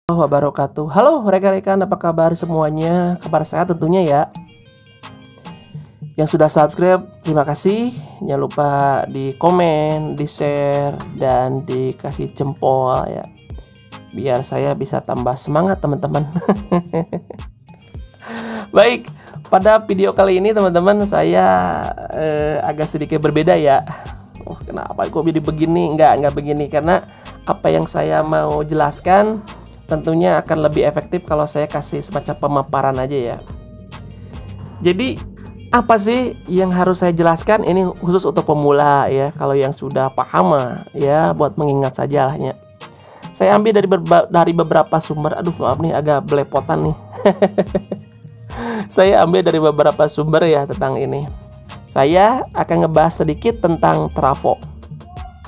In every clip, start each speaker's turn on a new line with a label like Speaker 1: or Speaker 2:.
Speaker 1: Wabarakatuh. Halo rekan-rekan, apa kabar semuanya? Kabar sehat tentunya ya. Yang sudah subscribe, terima kasih. Jangan lupa di komen, di share, dan dikasih jempol ya, biar saya bisa tambah semangat teman-teman. Baik, pada video kali ini teman-teman saya agak sedikit berbeda ya. Kenapa kok jadi begini? Enggak begini, karena apa yang saya mau jelaskan tentunya akan lebih efektif kalau saya kasih semacam pemaparan aja ya. Jadi apa sih yang harus saya jelaskan? Ini khusus untuk pemula ya. Kalau yang sudah paham ya buat mengingat saja lah ya. Saya ambil dari beberapa sumber. Aduh maaf nih agak belepotan nih. Saya ambil dari beberapa sumber ya tentang ini. Saya akan ngebahas sedikit tentang trafo.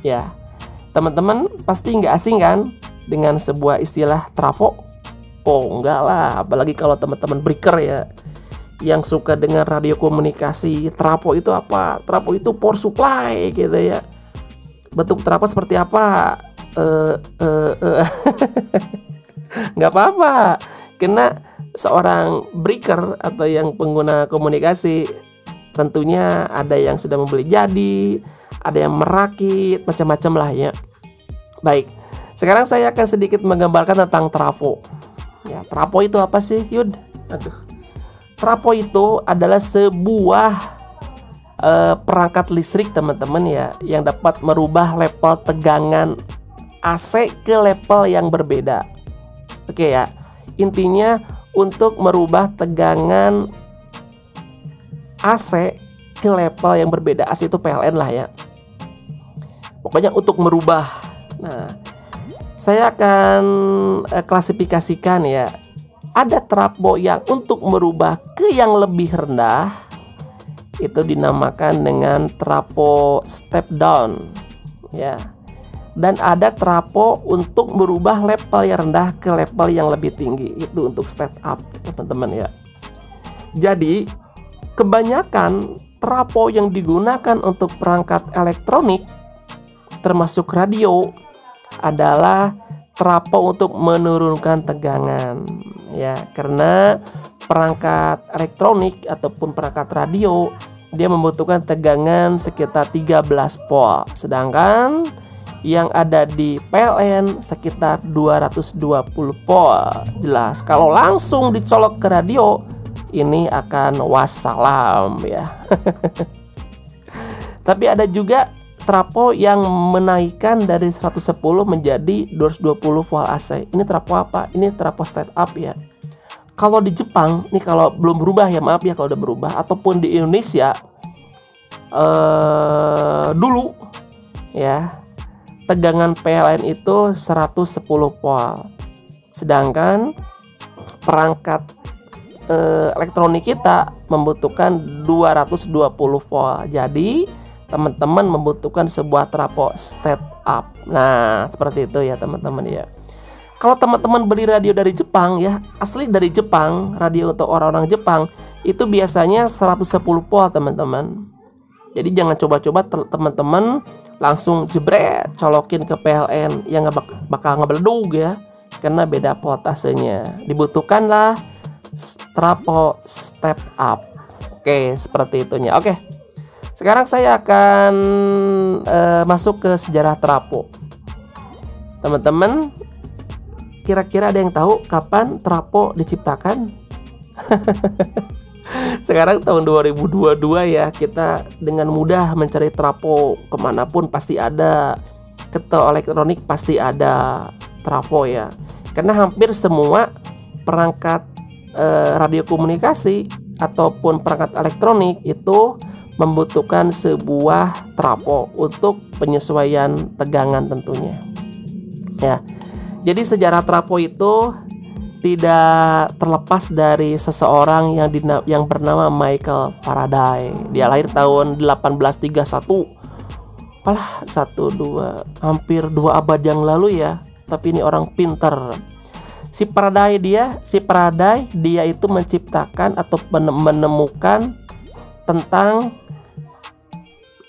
Speaker 1: Ya, teman-teman pasti nggak asing kan dengan sebuah istilah trafo? Oh enggak lah, apalagi kalau teman-teman breaker ya yang suka dengan radio komunikasi. Trafo itu apa? Trafo itu power supply gitu ya. Bentuk trafo seperti apa? Nggak apa-apa, karena seorang breaker atau yang pengguna komunikasi tentunya ada yang sudah membeli jadi, ada yang merakit, macam-macam lah ya. Baik, sekarang saya akan sedikit menggambarkan tentang trafo. Ya, trafo itu apa sih, Yud? Trafo itu adalah sebuah perangkat listrik teman-teman ya, yang dapat merubah level tegangan AC ke level yang berbeda. Oke ya, intinya untuk merubah tegangan AC ke level yang berbeda. AC itu PLN lah ya. Pokoknya untuk merubah. Nah, saya akan klasifikasikan ya. Ada trafo yang untuk merubah ke yang lebih rendah, itu dinamakan dengan trafo step down ya. Dan ada trafo untuk merubah level yang rendah ke level yang lebih tinggi, itu untuk step up teman-teman ya. Jadi kebanyakan trafo yang digunakan untuk perangkat elektronik termasuk radio adalah trafo untuk menurunkan tegangan ya, karena perangkat elektronik ataupun perangkat radio dia membutuhkan tegangan sekitar 13 volt, sedangkan yang ada di PLN sekitar 220 volt. Jelas kalau langsung dicolok ke radio ini akan wassalam ya. Tapi ada juga trafo yang menaikkan dari 110 menjadi 220 volt AC. Ini trafo apa? Ini trafo step up ya. Kalau di Jepang, nih kalau belum berubah ya maaf ya kalau udah berubah, ataupun di Indonesia dulu ya, tegangan PLN itu 110 volt. Sedangkan perangkat elektronik kita membutuhkan 220 volt. Jadi teman-teman membutuhkan sebuah trafo step up. Nah, seperti itu ya teman-teman ya. Kalau teman-teman beli radio dari Jepang ya, asli dari Jepang, radio untuk orang-orang Jepang itu biasanya 110 volt teman-teman. Jadi jangan coba-coba teman-teman langsung jebret colokin ke PLN yang bakal ngebeledug ya, karena beda voltasenya. Dibutuhkanlah trafo step up. Oke, seperti itunya. Oke, sekarang saya akan masuk ke sejarah trafo. Teman-teman, kira-kira ada yang tahu kapan trafo diciptakan? Sekarang tahun 2022 ya, kita dengan mudah mencari trafo kemanapun pasti ada. Ke elektronik pasti ada trafo ya, karena hampir semua perangkat radio komunikasi ataupun perangkat elektronik itu membutuhkan sebuah trafo untuk penyesuaian tegangan tentunya ya. Jadi sejarah trafo itu tidak terlepas dari seseorang yang bernama Michael Faraday. Dia lahir tahun 1831. Alah, hampir 2 abad yang lalu ya. Tapi ini orang pinter. Si Faraday dia itu menciptakan atau menemukan tentang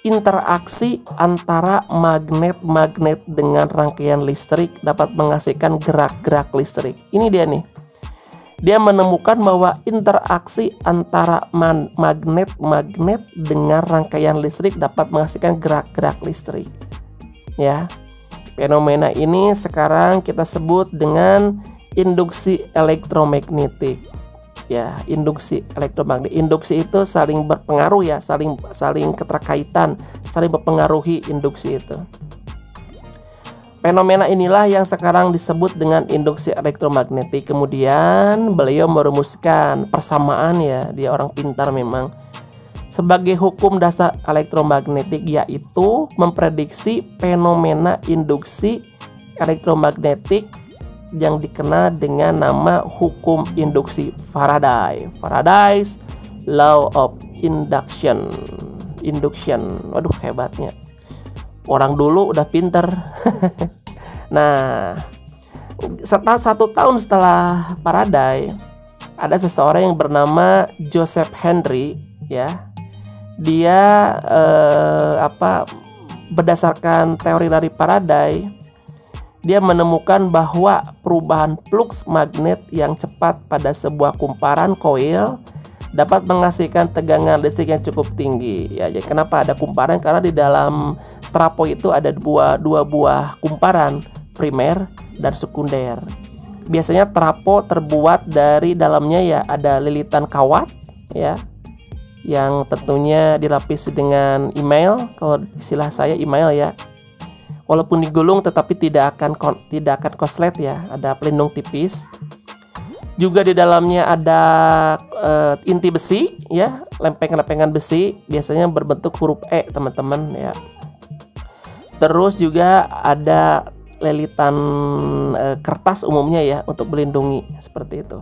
Speaker 1: interaksi antara magnet-magnet dengan rangkaian listrik dapat menghasilkan gerak-gerak listrik. Ini dia nih. Dia menemukan bahwa interaksi antara magnet-magnet dengan rangkaian listrik dapat menghasilkan gerak-gerak listrik. Ya. Fenomena ini sekarang kita sebut dengan induksi elektromagnetik. Ya, induksi elektromagnetik. Induksi itu saling berpengaruh ya, saling keterkaitan, saling mempengaruhi induksi itu. Fenomena inilah yang sekarang disebut dengan induksi elektromagnetik. Kemudian beliau merumuskan persamaan ya, dia orang pintar memang. Sebagai hukum dasar elektromagnetik, yaitu memprediksi fenomena induksi elektromagnetik yang dikenal dengan nama hukum induksi Faraday. Faraday's Law of Induction. Waduh, hebatnya. Orang dulu udah pinter. Nah, setelah 1 tahun setelah Faraday, ada seseorang yang bernama Joseph Henry ya. Dia berdasarkan teori dari Faraday, dia menemukan bahwa perubahan fluks magnet yang cepat pada sebuah kumparan koil dapat menghasilkan tegangan listrik yang cukup tinggi. Ya, jadi kenapa ada kumparan? Karena di dalam trafo itu ada dua buah kumparan, primer dan sekunder. Biasanya trafo terbuat dari dalamnya ya ada lilitan kawat ya, yang tentunya dilapisi dengan email, kalau istilah saya email ya. Walaupun digulung tetapi tidak akan konslet ya, ada pelindung tipis. Juga di dalamnya ada inti besi ya, lempengan-lempengan besi, biasanya berbentuk huruf E teman-teman ya. Terus juga ada lilitan kertas umumnya ya untuk melindungi seperti itu.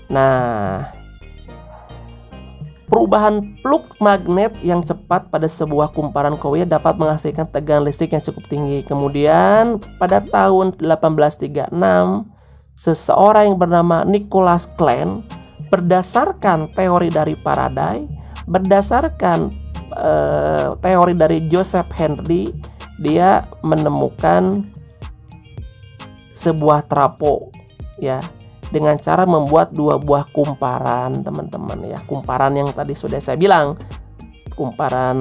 Speaker 1: Nah, perubahan flux magnet yang cepat pada sebuah kumparan koil dapat menghasilkan tegangan listrik yang cukup tinggi. Kemudian pada tahun 1836, seseorang yang bernama Nicholas Klein berdasarkan teori dari Faraday, berdasarkan teori dari Joseph Henry, dia menemukan sebuah trafo ya, dengan cara membuat 2 buah kumparan teman-teman ya. Kumparan yang tadi sudah saya bilang, kumparan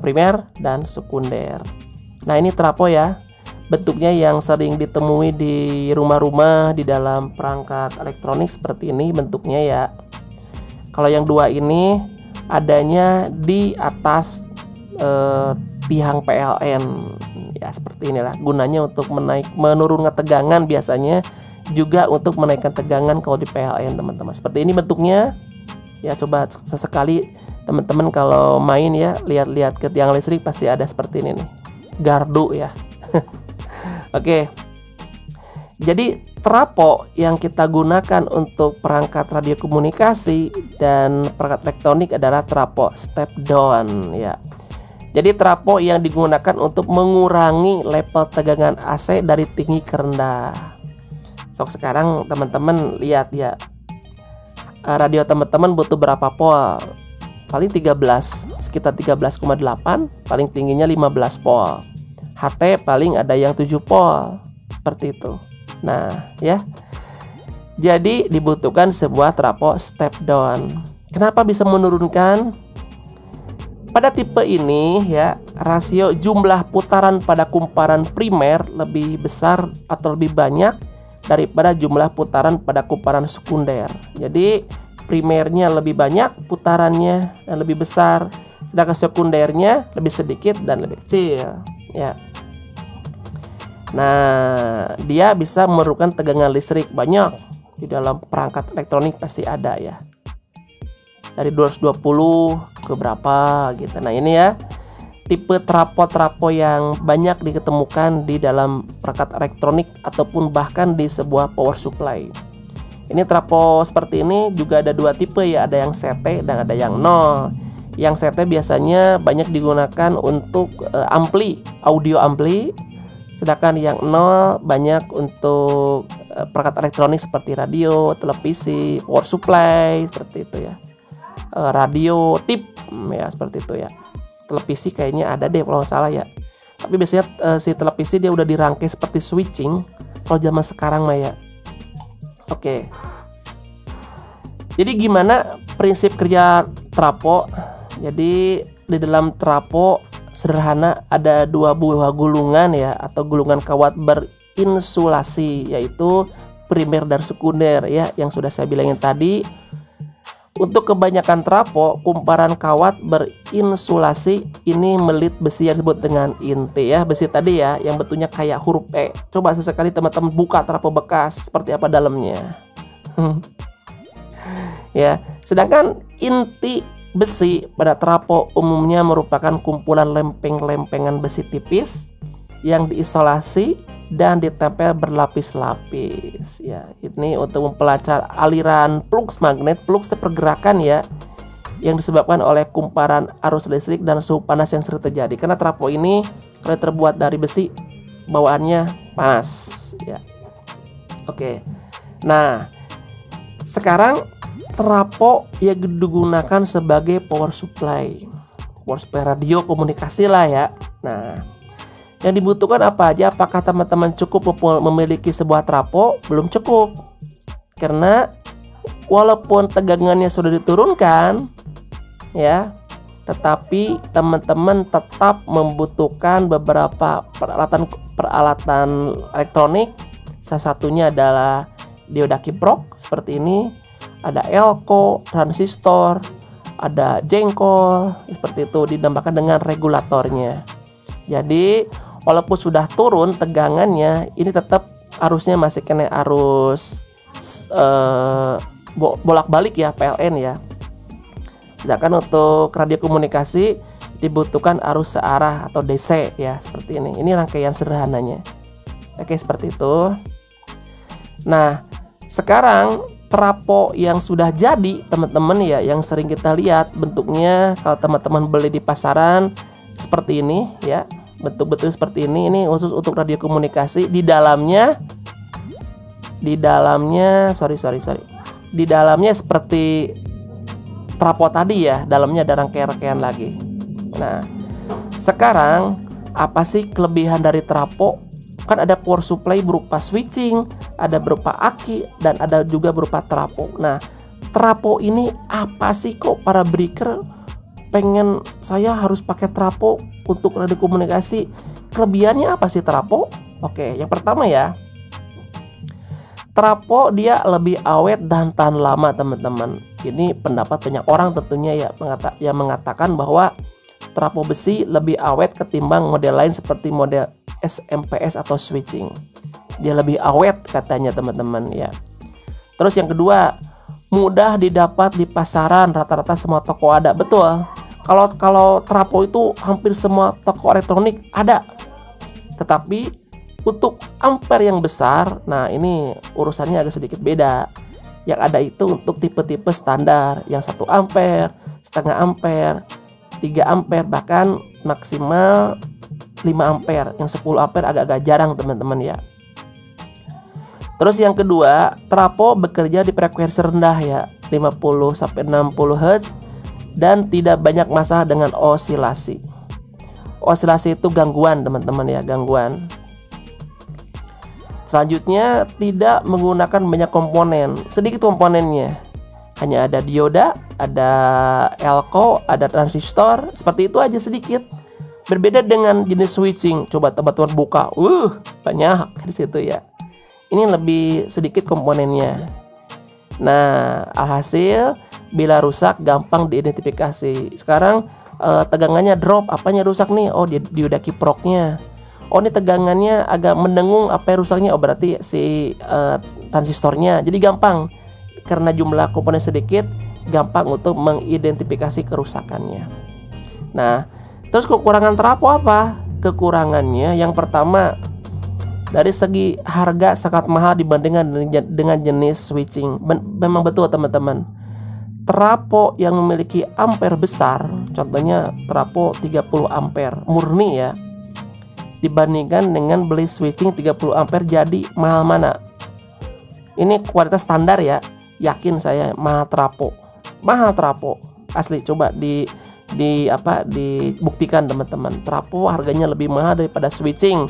Speaker 1: primer dan sekunder. Nah, ini trafo ya, bentuknya yang sering ditemui di rumah-rumah, di dalam perangkat elektronik seperti ini bentuknya ya. Kalau yang 2 ini adanya di atas tiang PLN ya, seperti inilah. Gunanya untuk menurunkan tegangan, biasanya juga untuk menaikkan tegangan kalau di PLN teman-teman. Seperti ini bentuknya ya. Coba sesekali teman-teman kalau main ya, lihat-lihat ke tiang listrik pasti ada seperti ini nih, gardu ya. Oke, jadi trafo yang kita gunakan untuk perangkat radiokomunikasi dan perangkat elektronik adalah trafo step down ya. Jadi trafo yang digunakan untuk mengurangi level tegangan AC dari tinggi ke rendah. Sekarang teman-teman lihat ya, radio teman-teman butuh berapa volt? Paling 13, sekitar 13,8, paling tingginya 15 volt. HT paling ada yang 7 volt, seperti itu. Nah ya, jadi dibutuhkan sebuah trafo step down. Kenapa bisa menurunkan? Pada tipe ini ya, rasio jumlah putaran pada kumparan primer lebih besar atau lebih banyak daripada jumlah putaran pada kumparan sekunder. Jadi primernya lebih banyak putarannya dan lebih besar, sedangkan sekundernya lebih sedikit dan lebih kecil ya. Nah, dia bisa memerlukan tegangan listrik banyak. Di dalam perangkat elektronik pasti ada ya, dari 220 ke berapa gitu. Nah, ini ya tipe trafo-trafo yang banyak diketemukan di dalam perangkat elektronik ataupun bahkan di sebuah power supply. Ini trafo seperti ini juga ada 2 tipe ya, ada yang CT dan ada yang 0. Yang CT biasanya banyak digunakan untuk audio ampli, sedangkan yang 0 banyak untuk perangkat elektronik seperti radio, televisi, power supply seperti itu ya. Radio tip ya, seperti itu ya. televisi kayaknya ada deh kalau nggak salah ya. Tapi biasanya si televisi dia udah dirangkai seperti switching kalau zaman sekarang mah ya. Oke. Jadi gimana prinsip kerja trafo? Jadi di dalam trafo sederhana ada dua buah gulungan ya, atau gulungan kawat berinsulasi, yaitu primer dan sekunder ya, yang sudah saya bilangin tadi. Untuk kebanyakan trafo, kumparan kawat berinsulasi ini melit besi yang disebut dengan inti ya, besi tadi ya, yang bentuknya kayak huruf E. Coba sesekali teman-teman buka trafo bekas, seperti apa dalamnya. Ya, sedangkan inti besi pada trafo umumnya merupakan kumpulan lempeng-lempengan besi tipis yang diisolasi dan ditempel berlapis-lapis ya. Ini untuk mempelajari aliran flux magnet, flux pergerakan ya, yang disebabkan oleh kumparan arus listrik dan suhu panas yang sering terjadi. Karena trafo ini kalau terbuat dari besi, bawaannya panas ya. Oke. Nah, sekarang trafo yang digunakan sebagai power supply radio komunikasi lah ya. Nah, yang dibutuhkan apa aja? Apakah teman-teman cukup memiliki sebuah trafo? Belum cukup. Karena walaupun tegangannya sudah diturunkan ya, tetapi teman-teman tetap membutuhkan beberapa peralatan elektronik. Salah satunya adalah dioda kiprok seperti ini, ada elko, transistor, ada jengkol, seperti itu, ditambahkan dengan regulatornya. Jadi walaupun sudah turun tegangannya, ini tetap arusnya masih kena arus bolak-balik ya, PLN ya. Sedangkan untuk radio komunikasi dibutuhkan arus searah atau DC ya, seperti ini. Ini rangkaian sederhananya. Oke, seperti itu. Nah, sekarang trafo yang sudah jadi teman-teman ya, yang sering kita lihat bentuknya kalau teman-teman beli di pasaran seperti ini ya, bentuk-bentuk seperti ini. Ini khusus untuk radio komunikasi. Di dalamnya di dalamnya seperti trafo tadi ya, dalamnya ada rangkaian-rangkaian lagi. Nah, sekarang apa sih kelebihan dari trafo? Kan ada power supply berupa switching, ada berupa aki, dan ada juga berupa trafo. Nah, trafo ini apa sih, kok para breaker pengen saya harus pakai trafo untuk radio komunikasi? Kelebihannya apa sih trafo? Oke, yang pertama ya, trafo dia lebih awet dan tahan lama teman-teman. Ini pendapat banyak orang tentunya ya, yang mengatakan bahwa trafo besi lebih awet ketimbang model lain seperti model SMPS atau switching. Dia lebih awet katanya teman-teman ya. Terus yang kedua, mudah didapat di pasaran, rata-rata semua toko ada. Betul. Kalau trafo itu hampir semua toko elektronik ada. Tetapi untuk ampere yang besar, nah ini urusannya agak sedikit beda. Yang ada itu untuk tipe-tipe standar, yang 1 ampere, setengah ampere, 3 ampere, bahkan maksimal 5 ampere. Yang 10 ampere agak-agak jarang teman-teman ya. Terus yang kedua, trafo bekerja di frekuensi rendah ya, 50 sampai 60 Hz, dan tidak banyak masalah dengan osilasi. Osilasi itu gangguan teman-teman ya, gangguan. Selanjutnya, tidak menggunakan banyak komponen, sedikit komponennya. Hanya ada dioda, ada elko, ada transistor, seperti itu aja sedikit. Berbeda dengan jenis switching. Coba teman-teman buka, banyak di situ ya. Ini lebih sedikit komponennya. Nah, alhasil bila rusak gampang diidentifikasi. Sekarang tegangannya drop, apanya rusak nih? Oh, dioda kiproknya. Oh, ini tegangannya agak mendengung, apa yang rusaknya? Oh, berarti si transistornya. Jadi gampang, karena jumlah komponen sedikit, gampang untuk mengidentifikasi kerusakannya. Nah, terus kekurangan trafo apa? Kekurangannya yang pertama, dari segi harga sangat mahal dibandingkan dengan jenis switching. Memang betul teman-teman. Trafo yang memiliki ampere besar, contohnya trafo 30 ampere murni ya, dibandingkan dengan beli switching 30 ampere, jadi mahal mana? Ini kualitas standar ya, yakin saya mahal trafo. Mahal trafo asli. Coba dibuktikan teman-teman. Trapo harganya lebih mahal daripada switching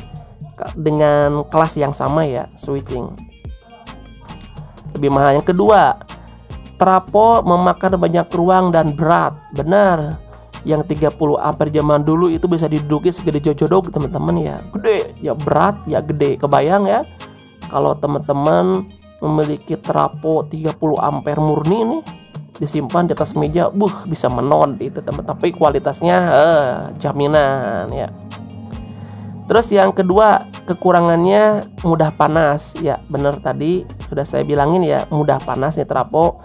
Speaker 1: dengan kelas yang sama ya, switching lebih mahal. Yang kedua, trapo memakan banyak ruang dan berat. Benar. Yang 30 ampere zaman dulu itu bisa diduduki segede jojodog teman-teman ya. Gede, ya berat, ya gede. Kebayang ya kalau teman-teman memiliki trapo 30 ampere murni nih, disimpan di atas meja, bisa menon itu teman. Tapi kualitasnya jaminan ya. Terus yang kedua, kekurangannya mudah panas. Ya benar, tadi sudah saya bilangin ya, mudah panas nih trapo.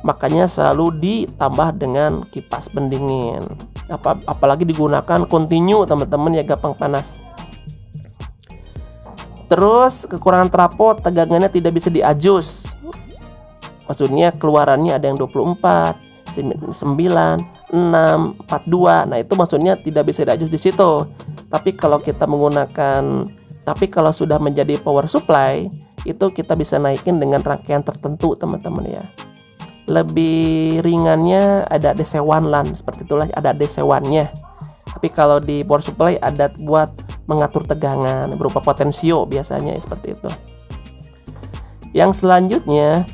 Speaker 1: Makanya selalu ditambah dengan kipas pendingin. Apalagi digunakan continue teman-teman ya, gampang panas. Terus kekurangan trapo, tegangannya tidak bisa diadjust. Maksudnya keluarannya ada yang 24, 9, 6, 42. Nah, itu maksudnya tidak bisa diadjust di situ. Tapi kalau sudah menjadi power supply, itu kita bisa naikin dengan rangkaian tertentu teman-teman ya. Lebih ringannya ada DC1 LAN, seperti itulah, ada DC1-nya. Tapi kalau di power supply ada buat mengatur tegangan berupa potensio biasanya seperti itu. Yang selanjutnya,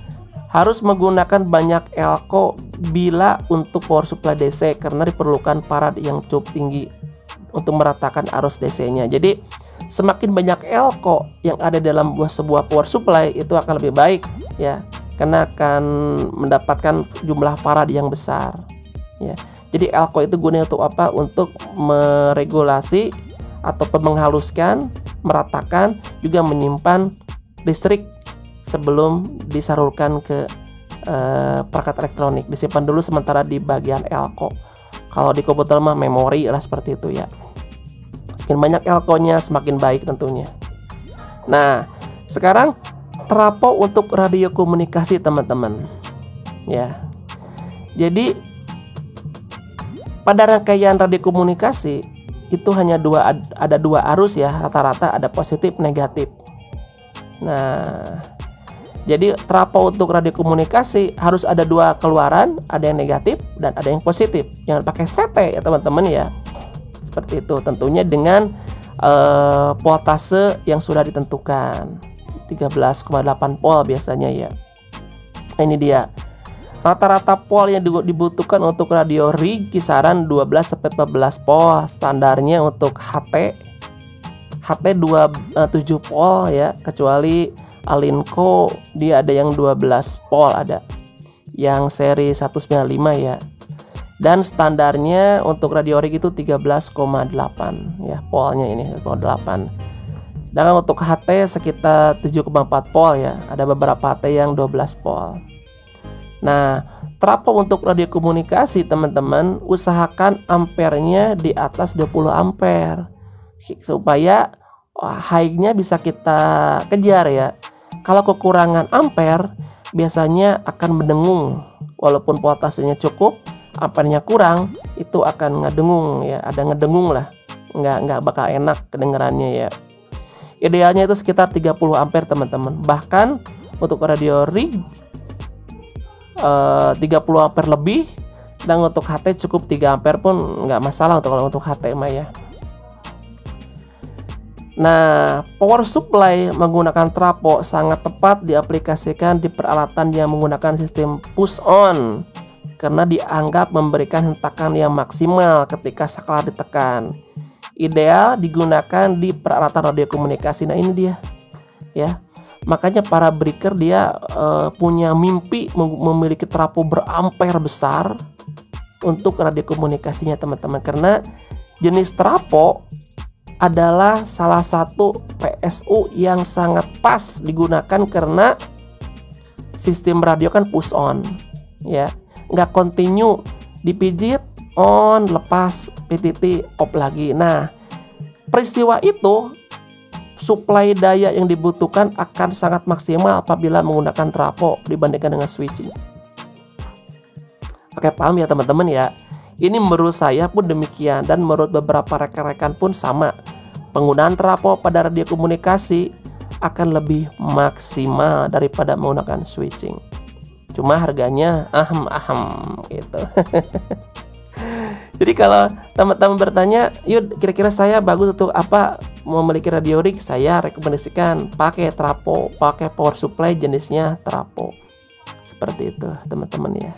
Speaker 1: harus menggunakan banyak elko bila untuk power supply DC, karena diperlukan farad yang cukup tinggi untuk meratakan arus DC-nya. Jadi semakin banyak elko yang ada dalam sebuah power supply itu akan lebih baik ya, karena akan mendapatkan jumlah farad yang besar ya. Jadi elko itu gunanya untuk apa? Untuk meregulasi atau menghaluskan, meratakan, juga menyimpan listrik sebelum disalurkan ke perangkat elektronik. Disimpan dulu sementara di bagian elko. Kalau di komputer mah memori lah, seperti itu ya. Semakin banyak elko-nya semakin baik tentunya. Nah, sekarang trapo untuk radio komunikasi teman-teman ya. Jadi pada rangkaian radio komunikasi itu hanya ada dua arus ya, rata-rata ada positif negatif. Nah, jadi trapo untuk radio komunikasi harus ada dua keluaran, ada yang negatif dan ada yang positif. Jangan pakai CT ya teman-teman ya. Seperti itu, tentunya dengan voltase yang sudah ditentukan, 13,8 volt biasanya ya. Nah, ini dia. Rata-rata volt yang dibutuhkan untuk radio rig kisaran 12-14 volt. Standarnya untuk HT 7 volt ya, kecuali Alinco dia ada yang 12 volt, ada yang seri 195 ya. Dan standarnya untuk radio rig itu 13,8 ya, voltnya ini 8. Sedangkan untuk HT sekitar 7,4 volt ya. Ada beberapa HT yang 12 volt. Nah, trapo untuk radio komunikasi teman-teman, usahakan ampernya di atas 20 ampere supaya high-nya bisa kita kejar ya. Kalau kekurangan ampere biasanya akan mendengung. Walaupun voltasenya cukup, ampernya kurang, itu akan ngedengung ya. Ada ngedengung lah, nggak bakal enak kedengarannya ya. Idealnya itu sekitar 30 ampere teman-teman. Bahkan untuk radio rig 30 ampere lebih, dan untuk HT cukup 3 ampere pun nggak masalah untuk HT mah ya. Nah, power supply menggunakan trapo sangat tepat diaplikasikan di peralatan yang menggunakan sistem push on, karena dianggap memberikan hentakan yang maksimal ketika saklar ditekan. Ideal digunakan di peralatan radio komunikasi. Nah, ini dia ya. Makanya para breaker dia punya mimpi memiliki trapo berampere besar untuk radio komunikasinya teman-teman, karena jenis trapo adalah salah satu PSU yang sangat pas digunakan, karena sistem radio kan push on ya, nggak continue, dipijit on, lepas, PTT, off lagi. Nah, peristiwa itu suplai daya yang dibutuhkan akan sangat maksimal apabila menggunakan trapo dibandingkan dengan switching. Oke, paham ya teman-teman ya. Ini menurut saya pun demikian, dan menurut beberapa rekan-rekan pun sama. Penggunaan trapo pada radio komunikasi akan lebih maksimal daripada menggunakan switching. Cuma harganya ahem gitu. Jadi kalau teman-teman bertanya, yuk kira-kira saya bagus untuk apa memiliki radio rig, saya rekomendasikan pakai trapo, pakai power supply jenisnya trapo. Seperti itu teman-teman ya.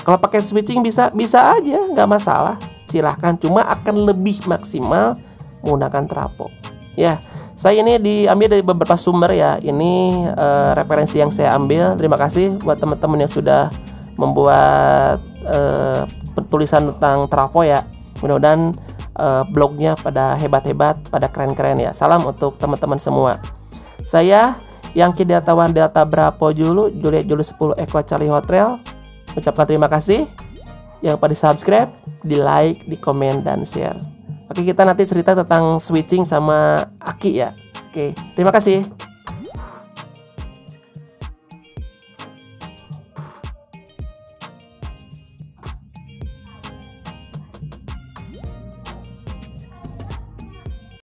Speaker 1: Kalau pakai switching bisa aja, nggak masalah. Silahkan, cuma akan lebih maksimal menggunakan trapo. Ya, saya ini diambil dari beberapa sumber ya. Ini referensi yang saya ambil. Terima kasih buat teman-teman yang sudah membuat tulisan tentang trafo ya. Mudah-mudahan blognya pada hebat-hebat, pada keren-keren ya. Salam untuk teman-teman semua. Saya Yangki Delta One Delta Bravo Julu Juliet Julu 10 Echo Charlie Hotel ucapkan terima kasih. Jangan lupa di subscribe, di like, di komen, dan share. Oke, kita nanti cerita tentang switching sama aki ya. Oke, terima kasih.